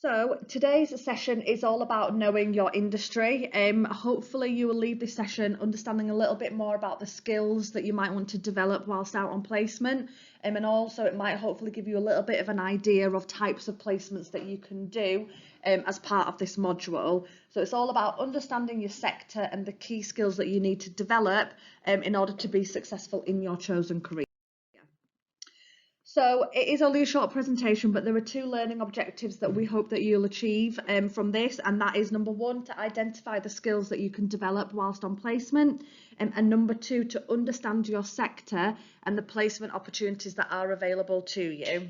So today's session is all about knowing your industry. Hopefully you will leave this session understanding a little bit more about the skills that you might want to develop whilst out on placement. And also it might hopefully give you a little bit of an idea of types of placements that you can do as part of this module. So it's all about understanding your sector and the key skills that you need to develop in order to be successful in your chosen career. So it is only a short presentation, but there are two learning objectives that we hope that you'll achieve from this, and that is number one, to identify the skills that you can develop whilst on placement, and number two, to understand your sector and the placement opportunities that are available to you.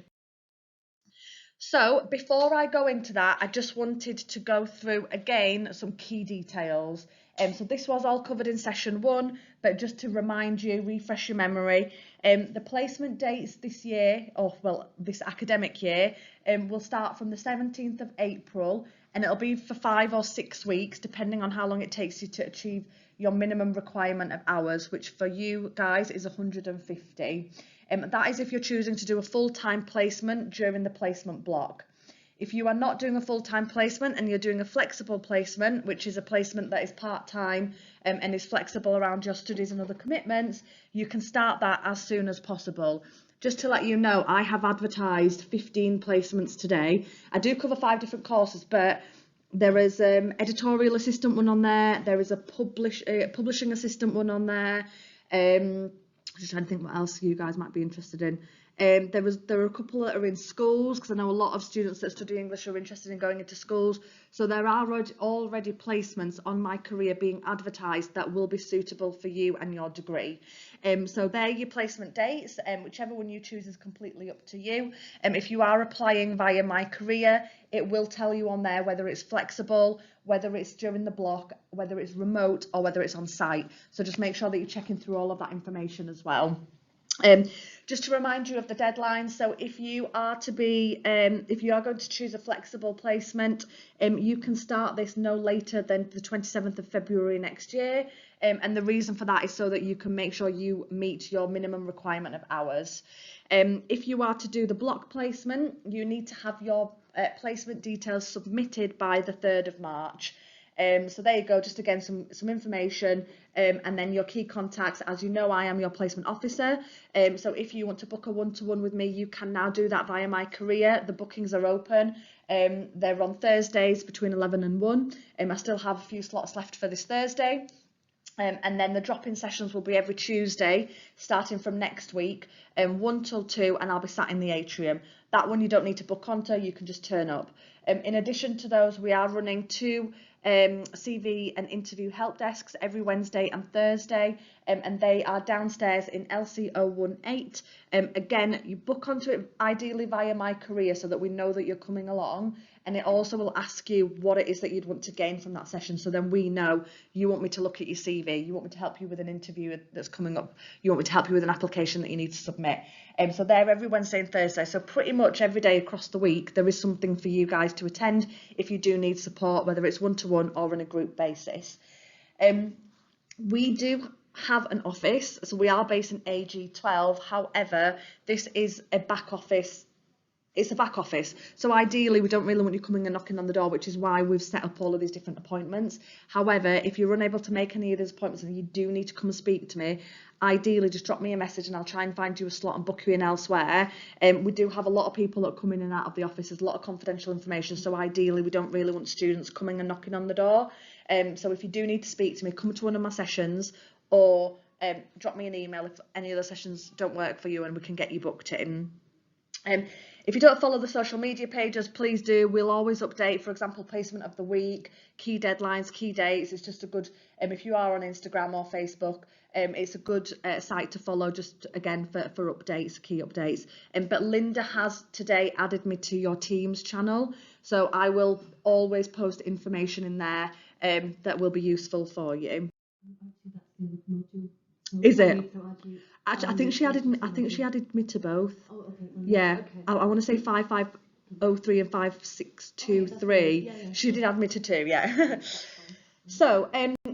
So before I go into that, I just wanted to go through again some key details. So this was all covered in session one, but just to remind you, refresh your memory, the placement dates this year, or well, this academic year, will start from the 17th of April, and it'll be for 5 or 6 weeks, depending on how long it takes you to achieve your minimum requirement of hours, which for you guys is 150. That is if you're choosing to do a full-time placement during the placement block. If you are not doing a full-time placement and you're doing a flexible placement, which is a placement that is part-time and is flexible around your studies and other commitments, you can start that as soon as possible. Just to let you know, I have advertised 15 placements today. I do cover 5 different courses, but there is editorial assistant one on there. There is a publishing assistant one on there. Just trying to think what else you guys might be interested in. There are a couple that are in schools, because I know a lot of students that study English are interested in going into schools. So there are already placements on My Career being advertised that will be suitable for you and your degree. So they're your placement dates, whichever one you choose is completely up to you. If you are applying via My Career, it will tell you on there whether it's flexible, whether it's during the block, whether it's remote, or whether it's on site. So just make sure that you're checking through all of that information as well. Just to remind you of the deadline, so if you are going to choose a flexible placement, you can start this no later than the 27th of February next year, and the reason for that is so that you can make sure you meet your minimum requirement of hours. If you are to do the block placement, you need to have your placement details submitted by the 3rd of March. So there you go, just again some information, and then your key contacts. As you know, I am your placement officer, so if you want to book a one-to-one with me, you can now do that via My Career. The bookings are open. They're on Thursdays between 11 and 1. I still have a few slots left for this Thursday. And then the drop-in sessions will be every Tuesday, starting from next week, 1 till 2, and I'll be sat in the atrium. That one you don't need to book onto, you can just turn up. In addition to those, we are running 2 CV and interview help desks every Wednesday and Thursday, and they are downstairs in LC018. Again, you book onto it ideally via My Career so that we know that you're coming along, and it also will ask you what it is that you'd want to gain from that session, so then we know you want me to look at your CV, you want me to help you with an interview that's coming up, you want me to help you with an application that you need to submit. So they're every Wednesday and Thursday, so pretty much every day across the week there is something for you guys to attend if you do need support, whether it's one-to-one or on a group basis. We do have an office, so we are based in AG12, however this is a back office. It's a back office, so ideally we don't really want you coming and knocking on the door, which is why we've set up all of these different appointments. However, if you're unable to make any of those appointments and you do need to come and speak to me, ideally just drop me a message and I'll try and find you a slot and book you in elsewhere. We do have a lot of people that come in and out of the office. There's a lot of confidential information, so ideally we don't really want students coming and knocking on the door. So if you do need to speak to me, come to one of my sessions, or drop me an email if any of the sessions don't work for you and we can get you booked in. If you don't follow the social media pages, please do. We'll always update, for example, placement of the week, key deadlines, key dates. It's just a good, if you are on Instagram or Facebook, it's a good site to follow, just again for updates, key updates. But Linda has today added me to your Teams channel, so I will always post information in there that will be useful for you. Is it? Actually, I think she added me. I think she added me to both. Oh, okay. Yeah, okay. I want to say 5503 and 5623. Yeah, yeah. She did add me to 2. Yeah. So,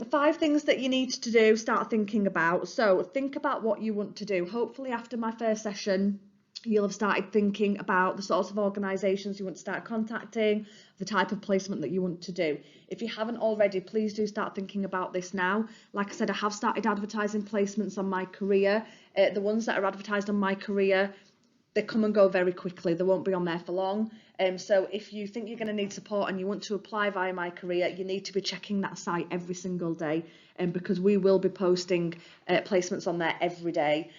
5 things that you need to do. Start thinking about. So, think about what you want to do. Hopefully, after my first session, You'll have started thinking about the sorts of organisations you want to start contacting, the type of placement that you want to do. If you haven't already, please do start thinking about this now. Like I said, I have started advertising placements on My Career. The ones that are advertised on My Career, they come and go very quickly. They won't be on there for long. So if you think you're going to need support and you want to apply via My Career, you need to be checking that site every single day, because we will be posting placements on there every day.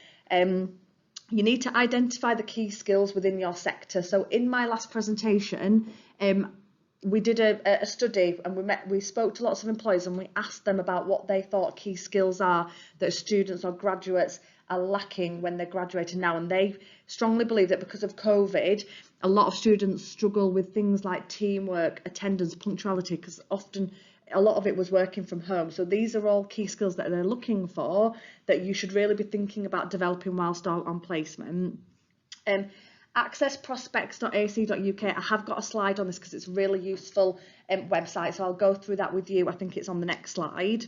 You need to identify the key skills within your sector. So in my last presentation, we did a study, and we spoke to lots of employers, and we asked them about what they thought key skills are that students or graduates are lacking when they're graduating now. And they strongly believe that because of COVID, a lot of students struggle with things like teamwork, attendance, punctuality, because often a lot of it was working from home. So these are all key skills that they're looking for that you should really be thinking about developing whilst on placement. Access prospects.ac.uk. I have got a slide on this because it's a really useful website, so I'll go through that with you. I think it's on the next slide.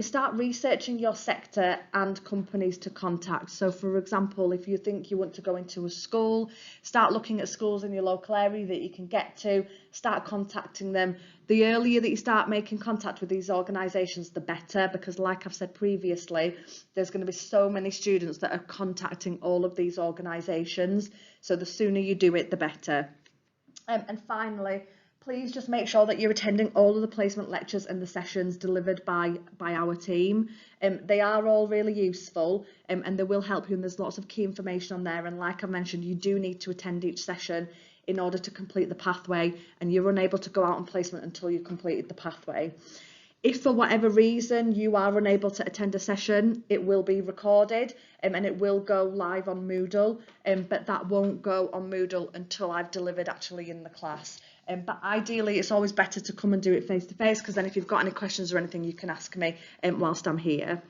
Start researching your sector and companies to contact. So for example, if you think you want to go into a school, start looking at schools in your local area that you can get to, start contacting them. The earlier that you start making contact with these organisations, the better, because like I've said previously, there's going to be so many students that are contacting all of these organisations. So the sooner you do it, the better. And finally, please just make sure that you're attending all of the placement lectures and the sessions delivered by our team. They are all really useful, and they will help you, and there's lots of key information on there. And like I mentioned, you do need to attend each session in order to complete the pathway, and you're unable to go out on placement until you've completed the pathway. If for whatever reason you are unable to attend a session, it will be recorded, and it will go live on Moodle, but that won't go on Moodle until I've delivered actually in the class. But ideally, it's always better to come and do it face to face, because then if you've got any questions or anything, you can ask me whilst I'm here.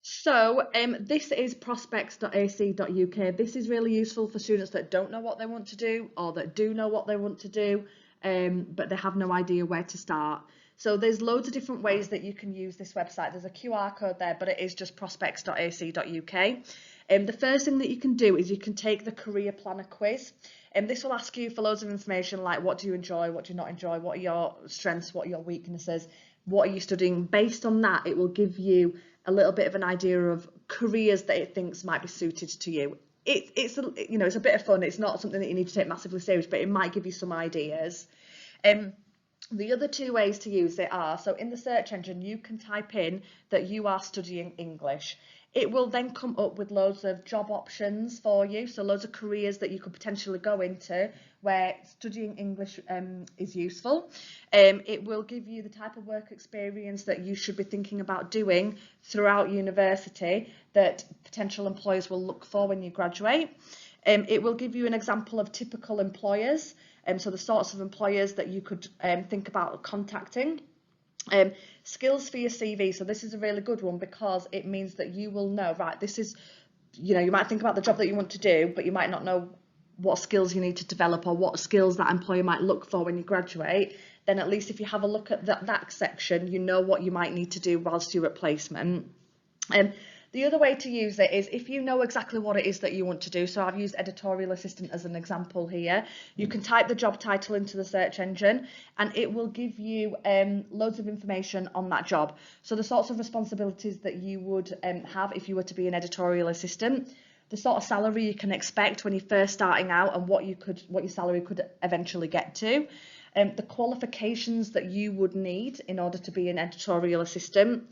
So this is prospects.ac.uk. This is really useful for students that don't know what they want to do, or that do know what they want to do, but they have no idea where to start. So there's loads of different ways that you can use this website. There's a QR code there, but it is just prospects.ac.uk. The first thing that you can do is you can take the career planner quiz. This will ask you for loads of information like what do you enjoy, what do you not enjoy, what are your strengths, what are your weaknesses, what are you studying. Based on that, it will give you a little bit of an idea of careers that it thinks might be suited to you. It's a bit of fun. It's not something that you need to take massively serious, but it might give you some ideas. The other two ways to use it are, so in the search engine, you can type in that you are studying English. It will then come up with loads of job options for you, so loads of careers that you could potentially go into where studying English is useful. It will give you the type of work experience that you should be thinking about doing throughout university that potential employers will look for when you graduate. It will give you an example of typical employers, so the sorts of employers that you could think about contacting. Skills for your CV. So this is a really good one because it means that you will know, right, this is, you might think about the job that you want to do, but you might not know what skills you need to develop or what skills that employer might look for when you graduate. Then at least if you have a look at that section, you know what you might need to do whilst you're at placement. The other way to use it is if you know exactly what it is that you want to do. So I've used editorial assistant as an example here. You can type the job title into the search engine and it will give you loads of information on that job. So the sorts of responsibilities that you would have if you were to be an editorial assistant, the sort of salary you can expect when you're first starting out and what your salary could eventually get to, the qualifications that you would need in order to be an editorial assistant,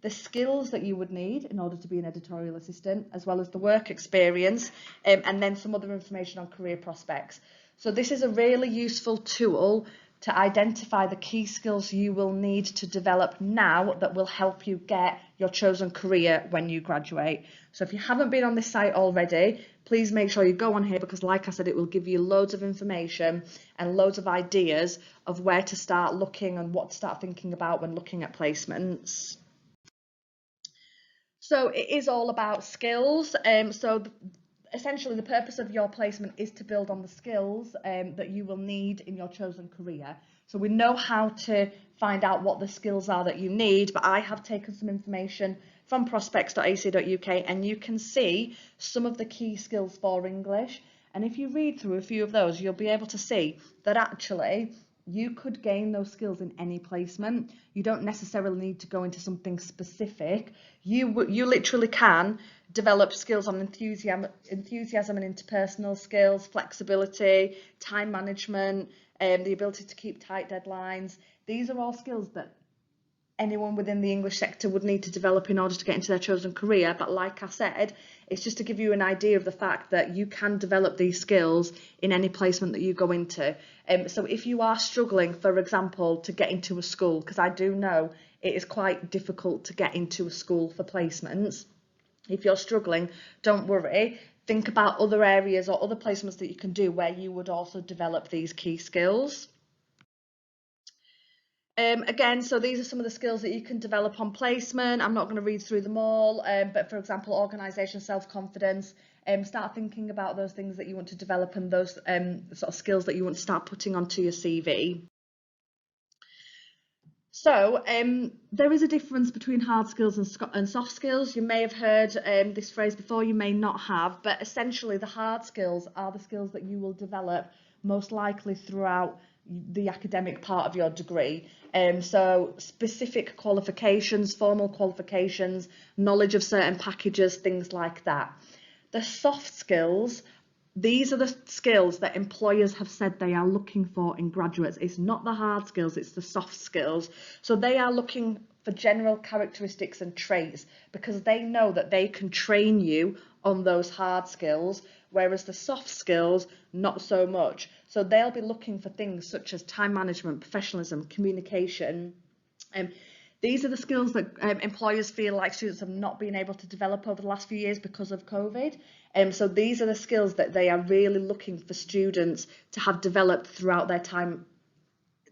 the skills that you would need in order to be an editorial assistant, as well as the work experience, and then some other information on career prospects. So this is a really useful tool to identify the key skills you will need to develop now that will help you get your chosen career when you graduate. So if you haven't been on this site already, please make sure you go on here because, like I said, it will give you loads of information and loads of ideas of where to start looking and what to start thinking about when looking at placements. So it is all about skills. Essentially the purpose of your placement is to build on the skills that you will need in your chosen career. So we know how to find out what the skills are that you need, but I have taken some information from prospects.ac.uk, and you can see some of the key skills for English. And if you read through a few of those, you'll be able to see that actually you could gain those skills in any placement. You don't necessarily need to go into something specific. You literally can develop skills on enthusiasm and interpersonal skills, flexibility, time management, the ability to keep tight deadlines. These are all skills that anyone within the English sector would need to develop in order to get into their chosen career. But like I said, it's just to give you an idea of the fact that you can develop these skills in any placement that you go into. So if you are struggling, for example, to get into a school, because I do know it is quite difficult to get into a school for placements. If you're struggling, don't worry. Think about other areas or other placements that you can do where you would also develop these key skills. Again, so these are some of the skills that you can develop on placement. I'm not going to read through them all, but for example, organisation, self-confidence. Start thinking about those things that you want to develop and those sort of skills that you want to start putting onto your CV. So there is a difference between hard skills and soft skills. You may have heard this phrase before, you may not have, but essentially the hard skills are the skills that you will develop most likely throughout the academic part of your degree. So specific qualifications, formal qualifications, knowledge of certain packages, things like that. The soft skills, these are the skills that employers have said they are looking for in graduates. It's not the hard skills, it's the soft skills. So they are looking for general characteristics and traits because they know that they can train you on those hard skills, whereas the soft skills, not so much. So they'll be looking for things such as time management, professionalism, communication. These are the skills that employers feel like students have not been able to develop over the last few years because of COVID. So these are the skills that they are really looking for students to have developed throughout their time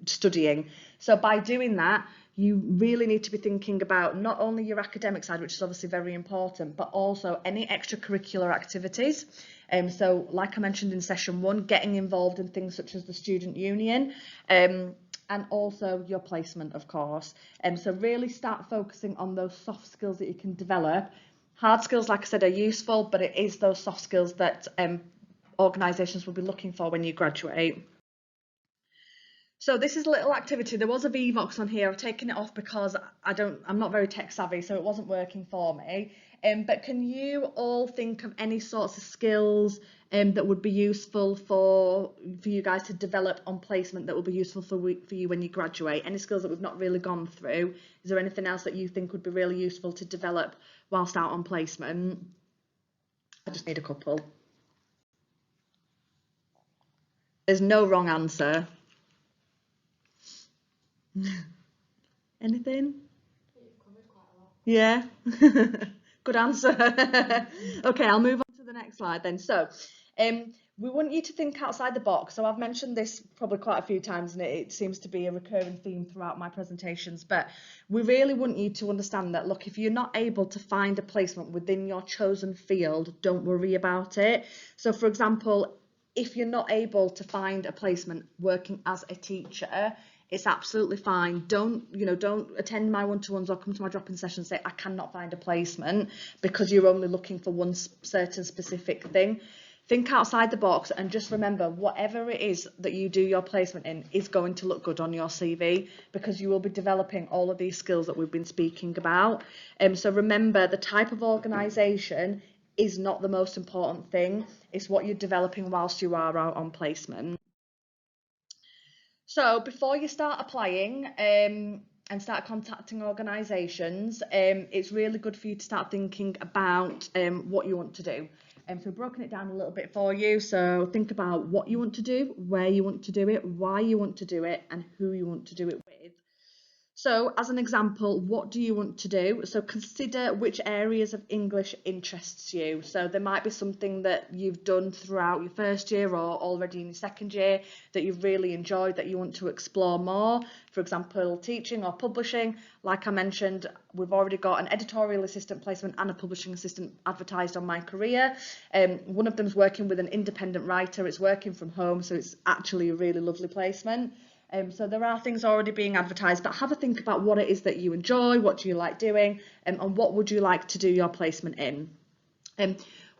studying. So by doing that, you really need to be thinking about not only your academic side, which is obviously very important, but also any extracurricular activities. So like I mentioned in session 1, getting involved in things such as the student union, and also your placement, of course. So really start focusing on those soft skills that you can develop. Hard skills, like I said, are useful, but it is those soft skills that organisations will be looking for when you graduate. So this is a little activity. There was a VVox on here. I've taken it off because I'm not very tech savvy, so it wasn't working for me. But can you all think of any sorts of skills that would be useful for you guys to develop on placement that will be useful for you when you graduate? Any skills that we've not really gone through? Is there anything else that you think would be really useful to develop whilst out on placement? I just need a couple. There's no wrong answer. Anything? You've covered quite a lot. Yeah. Good answer. Okay, I'll move on to the next slide then. So we want you to think outside the box. So I've mentioned this probably quite a few times, and it seems to be a recurring theme throughout my presentations, but we really want you to understand that, look, if you're not able to find a placement within your chosen field, don't worry about it. So for example, if you're not able to find a placement working as a teacher, it's absolutely fine. Don't attend my one-to-ones or come to my drop-in session and say, I cannot find a placement, because you're only looking for one certain specific thing. Think outside the box and just remember, whatever it is that you do your placement in is going to look good on your CV, because you will be developing all of these skills that we've been speaking about. So remember, the type of organisation is not the most important thing. It's what you're developing whilst you are out on placement. So before you start applying and start contacting organisations, it's really good for you to start thinking about what you want to do. So we've broken it down a little bit for you. So think about what you want to do, where you want to do it, why you want to do it, and who you want to do it with. So as an example, what do you want to do? So consider which areas of English interests you. So there might be something that you've done throughout your first year or already in your second year that you've really enjoyed that you want to explore more. For example, teaching or publishing. Like I mentioned, we've already got an editorial assistant placement and a publishing assistant advertised on My Career. One of them's working with an independent writer. It's working from home, so it's actually a really lovely placement. So there are things already being advertised, but have a think about what it is that you enjoy, what do you like doing, and what would you like to do your placement in.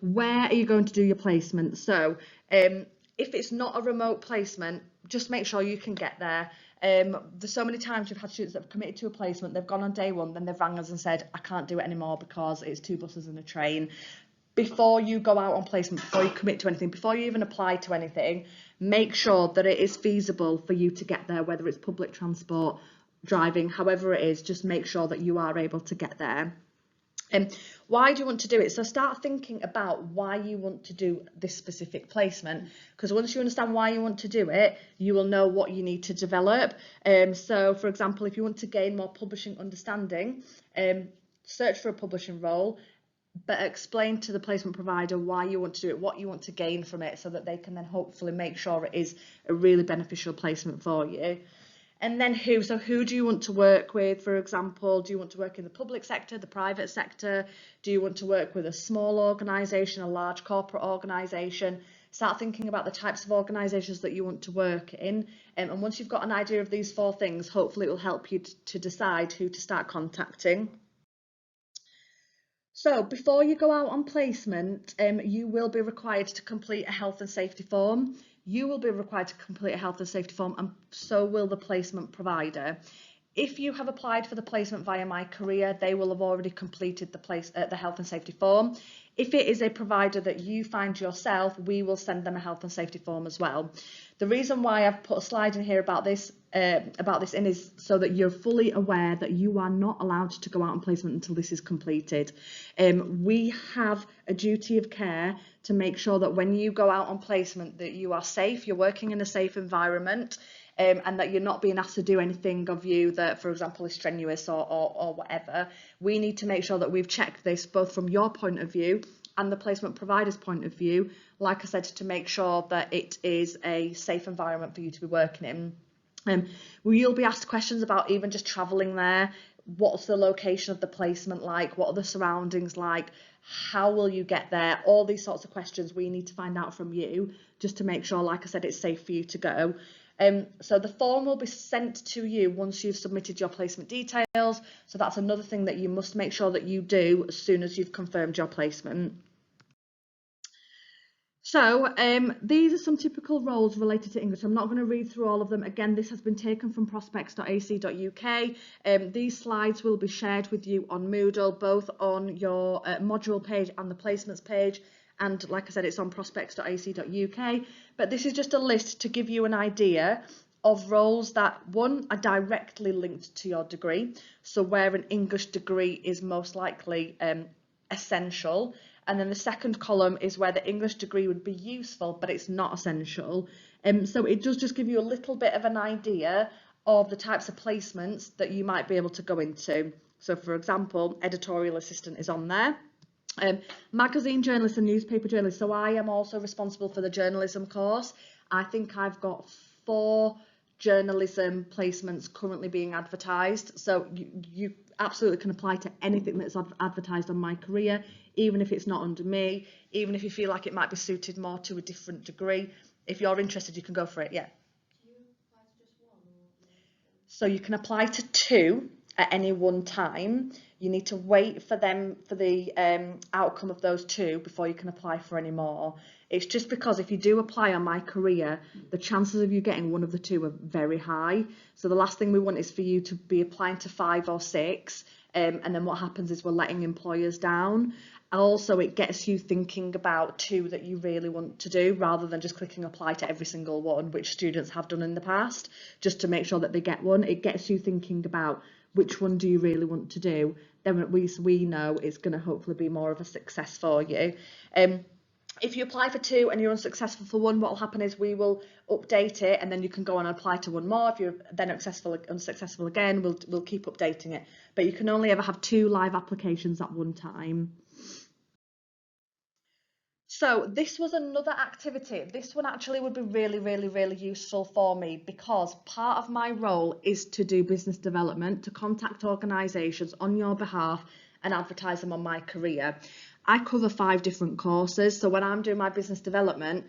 Where are you going to do your placement? So if it's not a remote placement, just make sure you can get there. There's so many times we've had students that have committed to a placement, they've gone on day one, then they've rang us and said, I can't do it anymore because it's 2 buses and a train. Before you go out on placement, before you commit to anything, before you even apply to anything, make sure that it is feasible for you to get there, whether it's public transport, driving, however it is, just make sure that you are able to get there. Why do you want to do it? So start thinking about why you want to do this specific placement, because once you understand why you want to do it, you will know what you need to develop. So for example, if you want to gain more publishing understanding, search for a publishing role, but explain to the placement provider why you want to do it, what you want to gain from it, so that they can then hopefully make sure it is a really beneficial placement for you. And then who? So who do you want to work with? For example, do you want to work in the public sector, the private sector? Do you want to work with a small organisation, a large corporate organisation? Start thinking about the types of organisations that you want to work in. And once you've got an idea of these 4 things, hopefully it will help you to decide who to start contacting. So before you go out on placement, you will be required to complete a health and safety form. You will be required to complete a health and safety form, and so will the placement provider. If you have applied for the placement via My Career, they will have already completed the health and safety form. If it is a provider that you find yourself, we will send them a health and safety form as well. The reason why I've put a slide in here about this is so that you're fully aware that you are not allowed to go out on placement until this is completed. We have a duty of care to make sure that when you go out on placement that you are safe, you're working in a safe environment, and that you're not being asked to do anything of you that, for example, is strenuous or whatever. We need to make sure that we've checked this both from your point of view and the placement provider's point of view, like I said, to make sure that it is a safe environment for you to be working in. You'll be asked questions about even just travelling there. What's the location of the placement like? What are the surroundings like? How will you get there? All these sorts of questions we need to find out from you, just to make sure, like I said, it's safe for you to go. So the form will be sent to you once you've submitted your placement details. So that's another thing that you must make sure that you do as soon as you've confirmed your placement. So these are some typical roles related to English. I'm not going to read through all of them. Again, this has been taken from prospects.ac.uk. These slides will be shared with you on Moodle, both on your module page and the placements page. And like I said, it's on prospects.ac.uk. But this is just a list to give you an idea of roles that, one, are directly linked to your degree. So where an English degree is most likely essential. And then the second column is where the English degree would be useful, but it's not essential. So it does just give you a little bit of an idea of the types of placements that you might be able to go into. So for example, editorial assistant is on there. Magazine journalist and newspaper journalist. So I am also responsible for the journalism course. I think I've got 4 journalism placements currently being advertised. So you absolutely can apply to anything that's advertised on My Career, even if it's not under me, even if you feel like it might be suited more to a different degree. If you're interested, you can go for it, yeah. Do you apply to just one? So you can apply to 2 at any one time. You need to wait for the outcome of those 2 before you can apply for any more. It's just because if you do apply on My Career, the chances of you getting one of the 2 are very high. So the last thing we want is for you to be applying to 5 or 6, and then what happens is we're letting employers down. Also, it gets you thinking about 2 that you really want to do, rather than just clicking apply to every single one, which students have done in the past, just to make sure that they get one. It gets you thinking about which one do you really want to do. Then at least we know it's going to hopefully be more of a success for you. If you apply for 2 and you're unsuccessful for one, what will happen is we will update it, and then you can go on and apply to one more. If you're then unsuccessful again, we'll keep updating it. But you can only ever have 2 live applications at one time. So this was another activity. This one actually would be really, really, really useful for me, because part of my role is to do business development, to contact organisations on your behalf and advertise them on My Career. I cover 5 different courses. So when I'm doing my business development,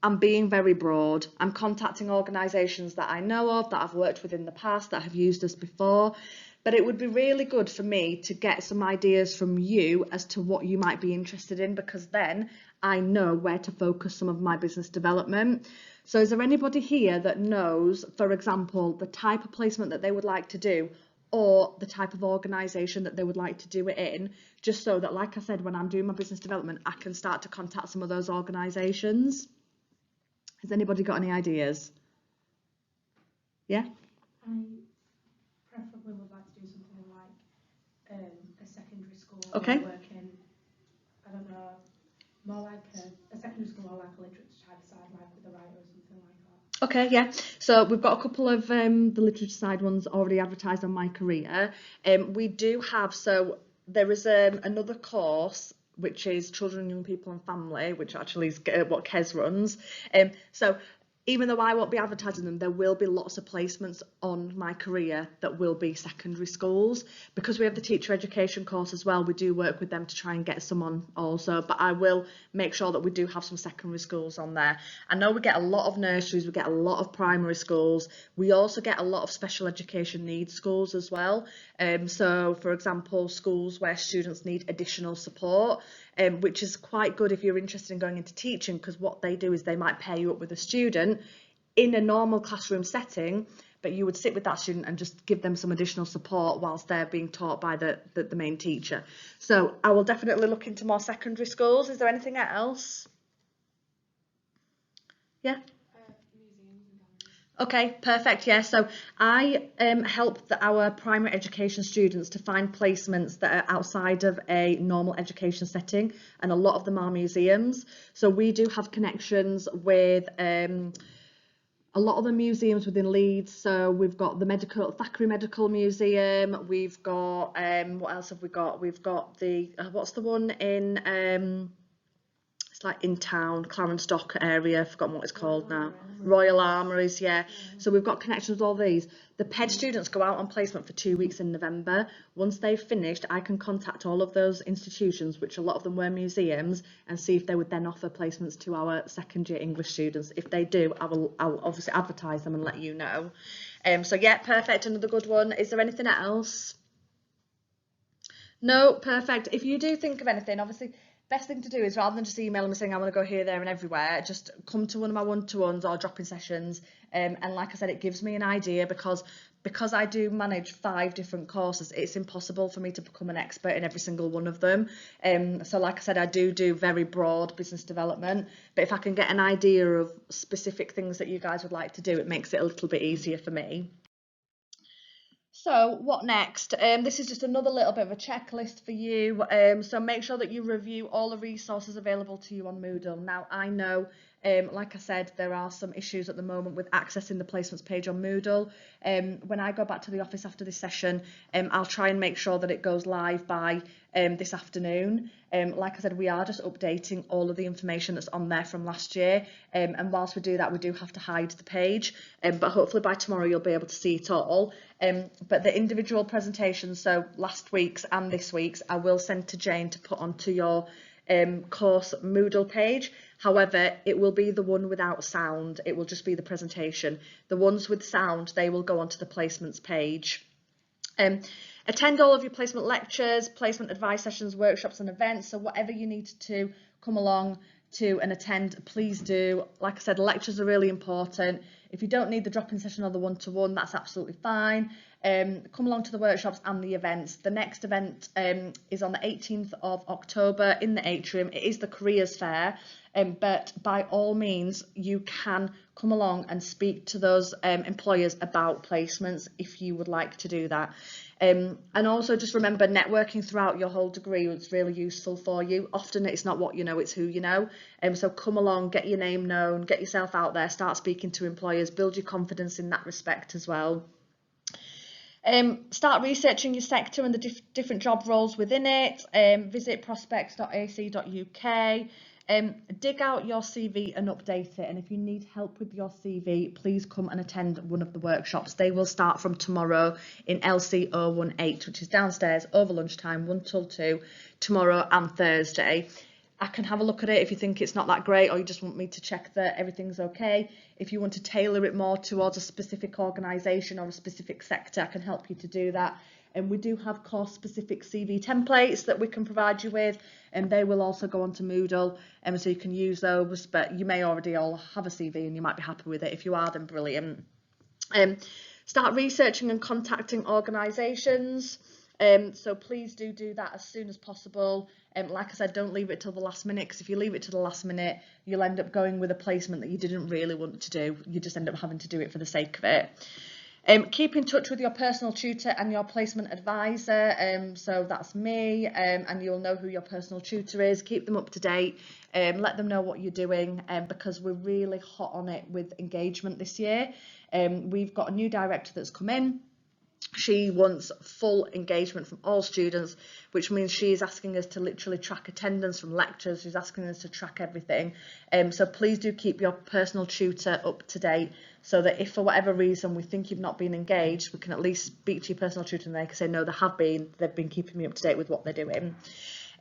I'm being very broad. I'm contacting organisations that I know of, that I've worked with in the past, that have used us before. But it would be really good for me to get some ideas from you as to what you might be interested in, because then I know where to focus some of my business development. So is there anybody here that knows, for example, the type of placement that they would like to do, or the type of organisation that they would like to do it in, just so that, like I said, when I'm doing my business development, I can start to contact some of those organisations? Has anybody got any ideas? Yeah? I preferably would like to do something like a secondary school. Okay. Working, I don't know, more like a secondary school or like a literature type side, like with a writer or something like that. Okay, yeah. So we've got a couple of the literature side ones already advertised on My Career. We do have, so there is another course which is Children, Young People and Family, which actually is what Kez runs. So even though I won't be advertising them, there will be lots of placements on My Career that will be secondary schools. Because we have the teacher education course as well, we do work with them to try and get some on also, but I will make sure that we do have some secondary schools on there. I know we get a lot of nurseries, we get a lot of primary schools, we also get a lot of special education needs schools as well. So for example, schools where students need additional support, which is quite good if you're interested in going into teaching, because what they do is they might pair you up with a student in a normal classroom setting, but you would sit with that student and just give them some additional support whilst they're being taught by the main teacher. So I will definitely look into more secondary schools. Is there anything else? Yeah? Okay, perfect. Yeah, so I help our primary education students to find placements that are outside of a normal education setting, and a lot of them are museums. So we do have connections with a lot of the museums within Leeds. So we've got the Thackeray Medical Museum. We've got what else have we got? We've got the what's the one in it's like in town, Clarence Dock area, I've forgotten what it's called now. Royal Armouries, yeah. So we've got connections with all these. The PED students go out on placement for 2 weeks in November. Once they've finished, I can contact all of those institutions, which a lot of them were museums, and see if they would then offer placements to our second year English students. If they do, I'll obviously advertise them and let you know. So yeah, perfect, another good one. Is there anything else? No, perfect. If you do think of anything, obviously, best thing to do is, rather than just email me saying I want to go here, there and everywhere, just come to one of my one-to-ones or drop-in sessions. And like I said, it gives me an idea, because I do manage 5 different courses, it's impossible for me to become an expert in every single one of them. So like I said, I do very broad business development, but if I can get an idea of specific things that you guys would like to do, it makes it a little bit easier for me. So what next? This is just another little bit of a checklist for you. So make sure that you review all the resources available to you on Moodle. Now, I know, like I said, there are some issues at the moment with accessing the placements page on Moodle. When I go back to the office after this session, I'll try and make sure that it goes live by this afternoon. Like I said, we are just updating all of the information that's on there from last year, and whilst we do that, we do have to hide the page, but hopefully by tomorrow you'll be able to see it all. But the individual presentations, so last week's and this week's, I will send to Jane to put onto your course Moodle page. However, it will be the one without sound. It will just be the presentation. The ones with sound, they will go onto the placements page. Attend all of your placement lectures, placement advice sessions, workshops and events. So whatever you need to come along to and attend, please do. Like I said, lectures are really important. If you don't need the drop-in session or the one-to-one, that's absolutely fine. Come along to the workshops and the events. The next event is on the 18th of October in the atrium. It is the Careers Fair, but by all means, you can come along and speak to those employers about placements if you would like to do that. And also just remember, networking throughout your whole degree is really useful for you. Often it's not what you know, it's who you know. So come along, get your name known, get yourself out there, start speaking to employers, build your confidence in that respect as well. Start researching your sector and the different job roles within it. Visit prospects.ac.uk. Dig out your CV and update it, and if you need help with your CV, please come and attend one of the workshops. They will start from tomorrow in LC 018, which is downstairs over lunchtime, 1 till 2, tomorrow and Thursday. I can have a look at it if you think it's not that great, or you just want me to check that everything's okay. If you want to tailor it more towards a specific organisation or a specific sector, I can help you to do that. And we do have course-specific CV templates that we can provide you with, and they will also go onto Moodle, so you can use those. But you may already all have a CV and you might be happy with it. If you are, then brilliant. Start researching and contacting organisations. So please do that as soon as possible. Like I said, don't leave it till the last minute, because if you leave it to the last minute, you'll end up going with a placement that you didn't really want to do. You just end up having to do it for the sake of it. Keep in touch with your personal tutor and your placement advisor. So that's me, and you'll know who your personal tutor is. Keep them up to date. Let them know what you're doing, because we're really hot on it with engagement this year. We've got a new director that's come in. She wants full engagement from all students, which means she's asking us to literally track attendance from lectures. She's asking us to track everything. So please do keep your personal tutor up to date, so that if for whatever reason we think you've not been engaged, we can at least speak to your personal tutor and they can say, no, they've been keeping me up to date with what they're doing.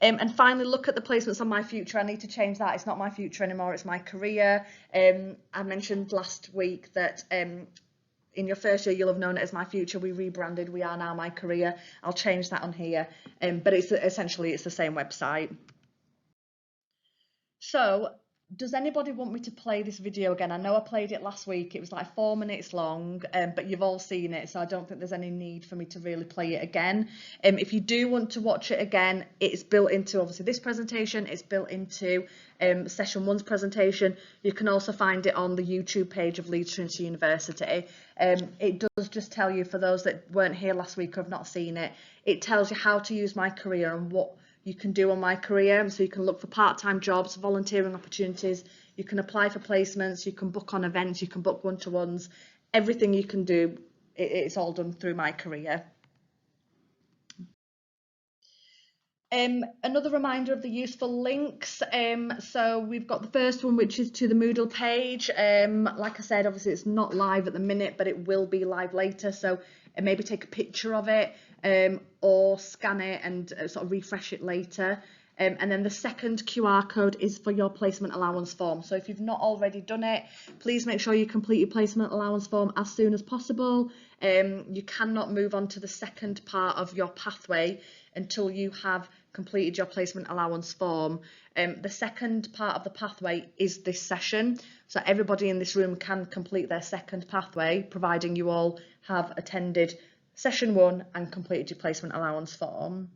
And finally, look at the placements on My Future. I need to change that. It's not My Future anymore, it's My Career. I mentioned last week that in your first year, you'll have known it as My Future. We rebranded. We are now My Career. I'll change that on here. But it's essentially the same website. So, does anybody want me to play this video again? I know I played it last week. It was like 4 minutes long, but you've all seen it, so I don't think there's any need for me to really play it again. If you do want to watch it again, it's built into, obviously, this presentation. It's built into session 1's presentation. You can also find it on the YouTube page of Leeds Trinity University. It does just tell you, for those that weren't here last week or have not seen it, it tells you how to use My Career and what you can do on My Career. So you can look for part-time jobs, volunteering opportunities, you can apply for placements, you can book on events, you can book one-to-ones, everything you can do, it's all done through My Career. Another reminder of the useful links. So we've got the first one, which is to the Moodle page. Like I said, obviously it's not live at the minute, but it will be live later. So maybe take a picture of it, or scan it and sort of refresh it later. And then the second QR code is for your placement allowance form. So if you've not already done it, please make sure you complete your placement allowance form as soon as possible. You cannot move on to the second part of your pathway until you have completed your placement allowance form. The second part of the pathway is this session. So everybody in this room can complete their second pathway, providing you all have attended session 1 and completed your placement allowance form.